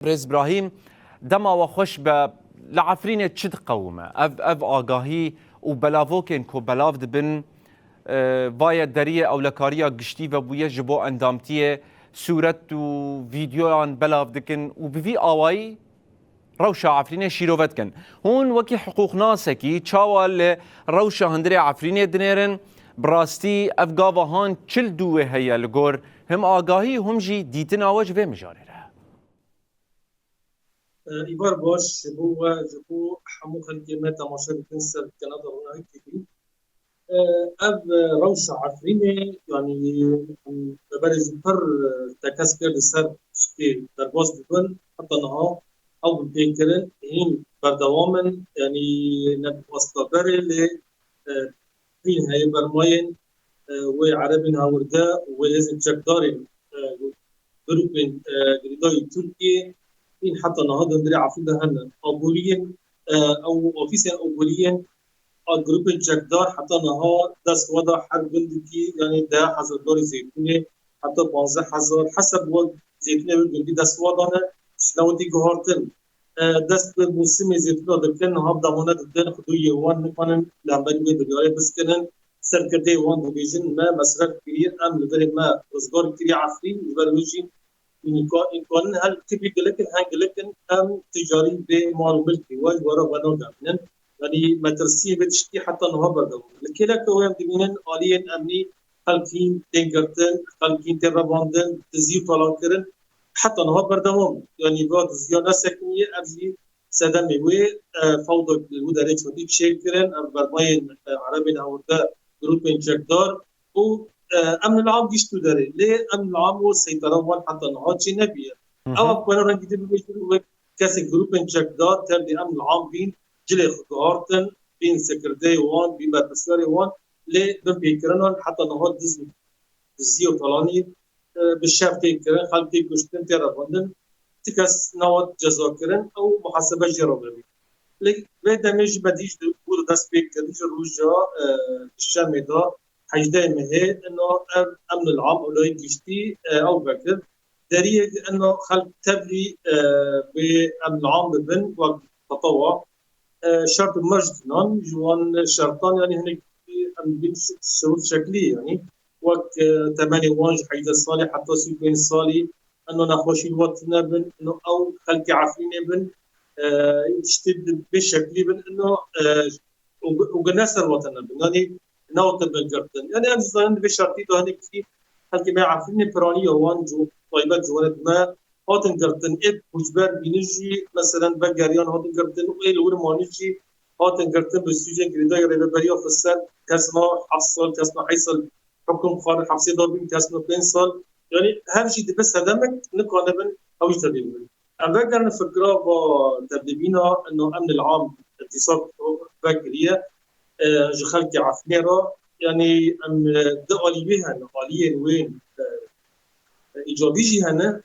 برز ابراهيم دما وخوش ب لعفرينه تشد قومه اف آگاهی و بلاوکن کو بلاو دبن وای دریه او لکاریا گشتی و بویه جبو اندامتیه صورت و ویدیوان بلاو دکن و بوی آوایی روشا عفرینه شیروت کن هون وکی حقوق ناسکی چاوال روشا هندری عفرینه دنیرن براستی افگاوه هان چل دوه هیا لگور هم آگاهی هم جی دیتن آواج و مجاره ایوار باش جبو همو خلقی ما تماشا بکن سر کانادا هنا هيك اف روش عفرینه يعني ببرز پر تکس کرد سر شتی در باز بکن حتی نها او بيكرن هين بردوامن يعني نبوستبر ل فين هاي برماين وعربين هاوردا وإذن جكدارين جروبين جريداي تركيا این حتی نهاد اندری عفیده هن آبولین او آفیس آبولین گروپ جکدار حتی نها دست وضع هر گندگی یعنی $10,000 زیتونه حتی 15,000 حسب وقت زیتونه گندگی دست وضعه شنودی گهارتن دست به موسم زیتونه دکن نها بدامونه دکن خدوی وان نکنن لامبری به دریاره بسکنن سرکرده وان دویجن ما مصرف کری ام لبر ما رزگار کری عفرین لبرویجین إمكان هل تبي لكن هاي لكن أم تجاري بمال ملكي واج ورا ونودا من يعني ما ترسيه بتشتي حتى نهبر ده لكن لك هو يمدينن آلية أمني خلقين تنقرتن خلقين ترباندن تزيو طلاقرن حتى نهبر دوام يعني بعد زيادة سكنية أبزي سدمي و فوضى الودارة شديد شكرن أم برماين عربي هوردا جروب جكدار و امن العام گشتو داره لی امن العام و سیطره وان حتی نهاد چی نبیه او اپوانا رنگی دی بگیشتو کسی گروپ انچکدار تر دی امن العام بین جلی خدهارتن بین سکرده وان بین برپسیاری وان لی بین پیکرن وان حتی نهاد دزی و طلانی بشف تیکرن خلقی کشتن تیر رفاندن تکس نواد جزا کرن او محاسبه جرابه بین لی به دمیج بدیش بود دست پیکردیش روژا الشامي دا حجده مهي انه امن العام اولوي كشتي او بكر دريق انه خلق تبري بامن العام ببن وقت تطوع شرط مجدنا جوان شرطان يعني هناك بين شروط شكليه يعني وقت 8 وانج حجده الصالح حتى 20 صالي انه نخوشي الوقت نبن انه او خلق عفرين بن يشتد بالشكل بن انه وقناصر الوطن بن يعني نوت بالجردن يعني أنا زين بشرطي ده هنيك في هالكي ما عارفين براني وان جو طيبات جوانت ما هاتن جردن إب مجبر بينجي مثلا بجريان هاتن جردن وإيه لور مانيجي هاتن جردن بالسجن جريدا يريد بريا في السنة كسمة حصل كسمة حيصل حكم خارج حبسي داربين كسمة 2 سال يعني هذا شيء بس هدمك نقانبن أو يتدبين أنا بقدر نفكره وتدبينا إنه أمن العام اتصال بجريه جخلك عفنيرة يعني أم دقالي بها آلية وين إيجابي جهنا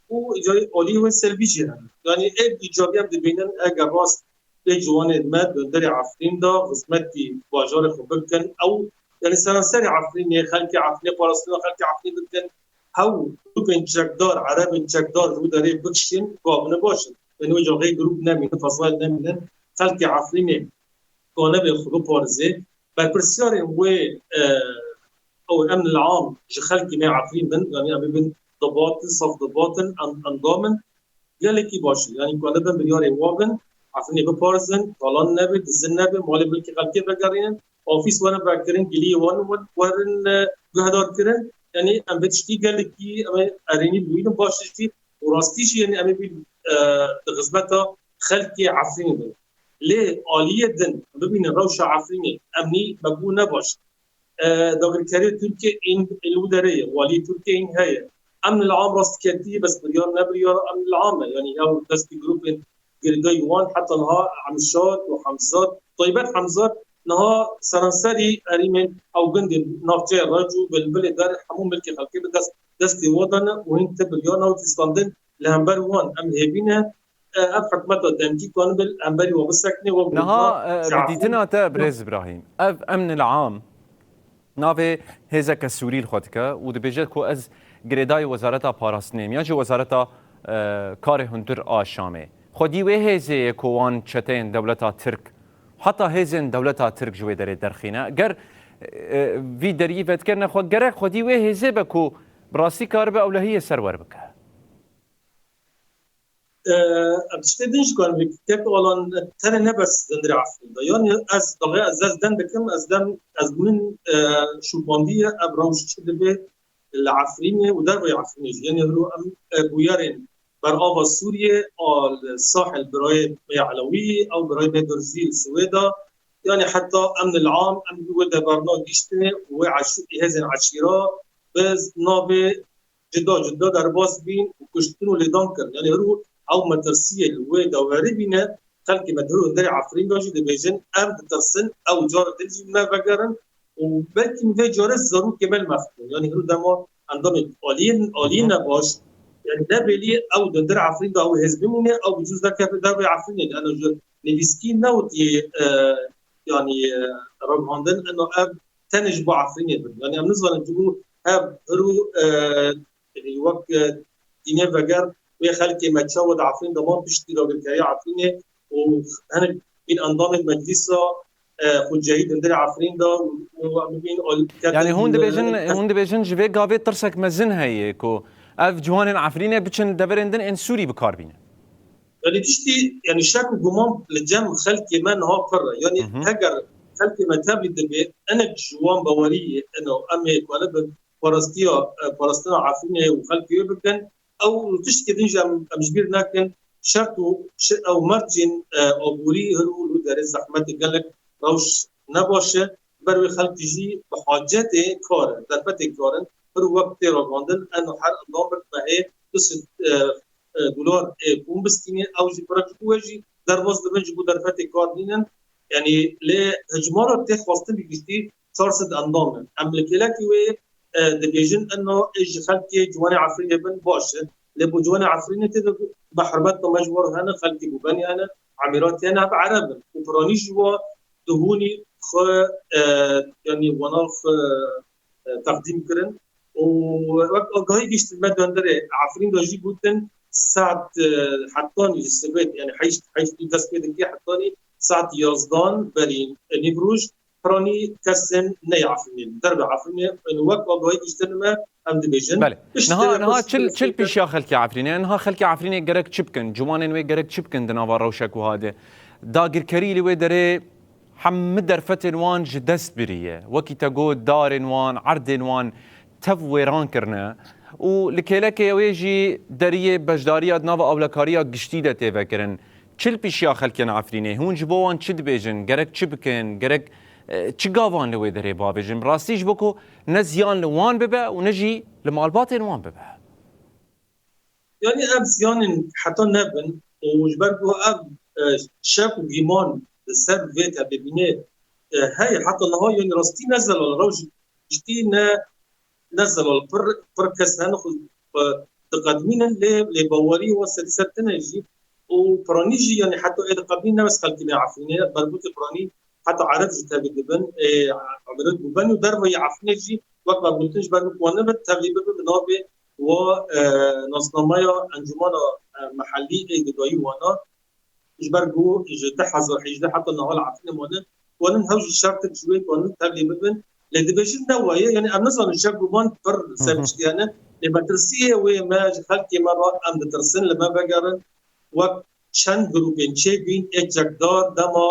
وآلية وين سلبي جهنا يعني إيجابي هم دبينن أجر راس جوان الماد داري عفرين دا خدمتي باجار خبركن أو يعني سنسري عفرين خلك عفرين فلسطين خلك عفرين بكن هاو بين جكدار عرب جكدار رو داري بكشين قابل باشن لأنه جاهي جروب نمين فصائل نمين خلك عفرين كونه بيخلو بارزه بالبرسيار و او الامن العام شخلكي ما عارفين بن يعني ابي بن ضباط صف ضباط انضامن يلكي باش يعني كونه بن بريار وابن عارفين ببارزن طالان نبي دزن نبي مالي بالكي خلكي بقرين اوفيس وانا بقرين جلي وان ورن جهدار كرن يعني ام بتشتي قالكي اريني بوين باشتي وراستيش يعني ابي بن غزبته خلكي عارفين بن ليه آلية دن ببین روش عفرینه امنی بگو نباش داخل ترکیه این الوداره والی ترکیه این هيا امن العام راست كتي بس بريار نبريار امن العام يعني او دست جروب جريداي وان حتى نها عمشات وحمزات طيبات حمزات نها سرنسري اريمن او جند نافجه رجو بالبل دار حموم ملكي خلقي دست وطن وين تبريار نو تستندن لهمبر وان ام هيبينه حكمته دمجي كون بالأنبري وبسكني نها بديتنا تا برز إبراهيم أمن العام نافي هزا كسوري الخوتكا ودبيجت كو از جريداي وزارة باراستنيم يعني وزارة کار هندر آشامه خودی و هزه کوان چتین دولتا ترک حتی هزین دولتا ترک جوی داره درخینه گر وی دری ود کرنه خود گره خودی و هزه بکو براستی کار به اولهی سرور بکه تشتي دنج كان بكتاب والله ترى نبس دندري عفرين يعني از دغه از دن بكم از من شو بانديه ابروش تشدبه العفرينه ودرب عفرينه يعني هو بويارين برغابه سوريا او الساحل براي علوي او براي درزي السويدا يعني حتى امن العام امن ودا برنامج يشتني وعشو هذين عشيره بس نابه جدا در باس بين وكشتنو لدانكر يعني هو او مدرسيه الويدا وغريبنا خلقي مدهور دري عفرين باجي دبيجن ام ترسن او جار دلجي ما بقرن وبلكن في جار ضروري كمان مفتون يعني هو دما عندهم اولين باش يعني ده بلي او در عفرين ده او حزبمونه او بجوز ده كيف ده عفرين لانه نيفسكين نوتي يعني رغندن انه اب تنجبوا عفرين يعني بالنسبه نجيبوا اب رو يعني وقت دينه بقر وخلقي ما تشود عفرين ضمان بيشتري بالكاية عفرين وهنا بين انظام المجلس خود جيد ندري عفرين ده ومبين يعني هون دبيجن جبه قابي ترسك مزن هي كو اف جوان عفرين بتشن دبرندن ان سوري بكاربين يعني تشتي يعني شاكو جمام لجام خلقي من ها قرة يعني هجر خلقي ما تابلي دبي انا جوان بوريه انه امي ولا فلسطين عفرين وخلقي بكن او تشتكي دنجا مجبير لكن شرطه او مرجن او بوري هرو دار الزحمه قال لك روش نباشه بروي خلق جي بحاجته كار دربته كارن هرو وقت راغاندن انه هر نظام بهي $2 بوم بستيني او جي برك وجي درواز دبنج بو دربته كار دينن يعني لهجماره تخواستن بيجتي صارصد انظام املكلكي و دبيجن انه ايش خلقي جواني عفرين بن باشه لبو جواني عفرين تد بحربات مجبور هنا خلقي بني انا عميرات انا بعرب وبراني جوا دهوني خ يعني وناخ تقديم كرن ووقت هاي جيش الماده اندري عفرين داجي بوتن ساعه حطاني السبت يعني حيش تسبيت كي حطاني ساعه يزدان برين نيبروج فراني كسن نيعفرين درب عفرين وقت هاي جيش تنما ام دبيجن بله نها چل پیشیا خلکی عفرینه نها خلکی عفرینه گرک چبکن جوانن و گرک چبکن دناوا روشک و هاده داگر کری لوی دره حم درفتن وان جدست بریه وکی تگو دارن وان عردن وان تفویران کرنه و لکلک یویجی دریه بجداریات ناوا اولکاریا گشتی ده تفکرن چل پیشیا خلکی عفرینه هون جبوان چد بیجن گرک چبکن گرک چی گاوان لوی دره بابجن راستیش بکو نزیان لوان ببه و نجی لمالبات لوان ببه يعني اب زيان حتى نبن وجبرجو اب شاف وجيمان السر فيتا ببناء هاي حتى الله يعني راستي نزل على روج جتينا نزل على بركس هناخذ تقدمين لبواري وسلسلتنا يجي وبرانيجي يعني حتى اذا قبلنا بس خلينا عفينا بربوط براني حتى عرف جتا بدبن عمرت ببن ودرب يعفنا جي وقت ما قلتش بربوط وانا بتغيب بنابه ونصنمايا انجمانا محلي ايدوي وانا جبرجو جتحز وحيجده حتى النهار عفنا وانا نهوج الشرط شوي وانا تغيب بن لدبجن نوايا يعني امنصن الشرق بان فر سبشتيانا لبترسيه وما خلقي مره ام ترسن لما بقرن وقت چند گروپین چه بین اجاکدار دما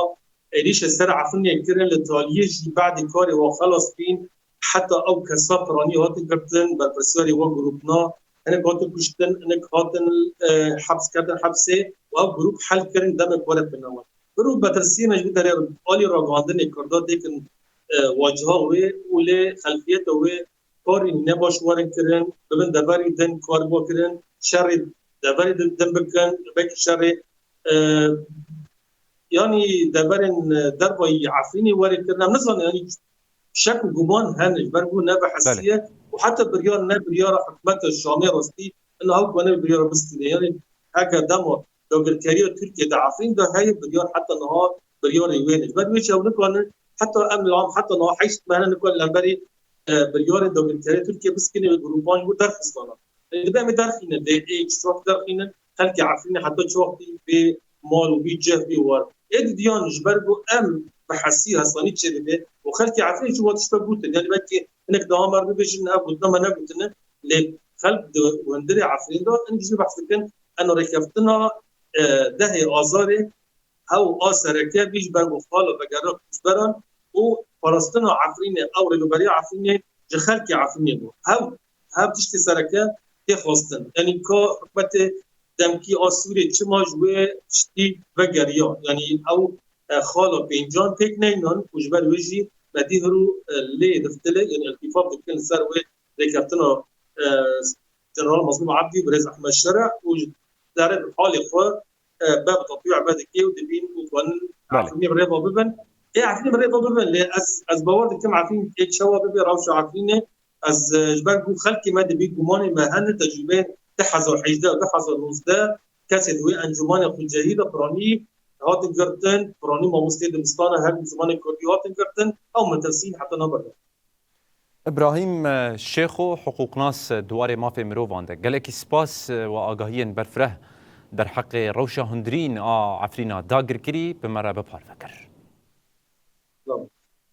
ایش سر عفنی کردن لطالیجی بعد کاری و خلاص بین حتی او کسا پرانی هاتی کردن بر پرسیاری و گروپنا انک هاتی کشتن انک هاتن حبس کردن حبسه و او گروپ حل کردن دم کارت بنامن برو بترسیه مجبور داره آلی را گاندن کردن دیکن واجها و لی خلفیت و کاری نباش وارن کردن ببین دبری دن کار با کردن شر دبری دن بکن بک شر يعني دبرن دربي عفريني وارد كنا نظن يعني شك وجمان هنج برجو نبع حساسيه وحتى بريار نبريار حكمت الشاميه رستي انه هو انا بريار بس يعني هكا دمو لو بالكاريو تركيا ده عفرين ده هاي بريار حتى نهار بريار يوين بدو يش اقول حتى امن العام حتى نهار حيش ما نقول لمبري بريار ده بالكاريو تركيا بس كنا جروبان ودرخص لنا دائما دارخينا ايش شوف دارخينا خلك عارفين حتى شوفتي بمال وبيجه بيور اد ديان جبرجو ام بحسي اصلا تشربه وخلك عارفين شو تشتغلت يعني بكي انك دامر بيجن ابو دم انا قلت لي خلق وندري عارفين دو انجي بحث كان انا ركبتنا دهي ازاري او اسركه بيج برجو خاله بجرب جبران وفلسطين عارفين او رجبري عارفين جخلك عارفين هاو تشتي سركه تخواستن يعني که حکومت دمکی آسوری چه ماجوه تشتی بگریا یعنی او خالا پینجان تک نینان وجبر وجی بدی هرو لی دفتله یعنی التفاف دکن سر و ریکفتنا جنرال مظلوم عبدی و رئیس احمد شرع و در حال خواه باب تطبيع بعد كي ودبين وان عارفين بريضه ببن ايه عارفين بريضه ببن از باور كم عارفين ايه شوا ببن راوش عارفين از جبرجو خلقي ما دبي جماني ما هن تجربه تحظر حجده وتحظر نوزده كاسد وي انجمان خجهيده براني هاتن قرتن براني ما مستيد مستانه هل زمان كردي هاتن قرتن او مترسين حتى نبر ابراهيم الشيخو حقوق ناس دواري ما في مروفان ده قالك سباس واغاهيين برفره در حق روشا هندرين عفرينا داگر كري بمرة ببار فكر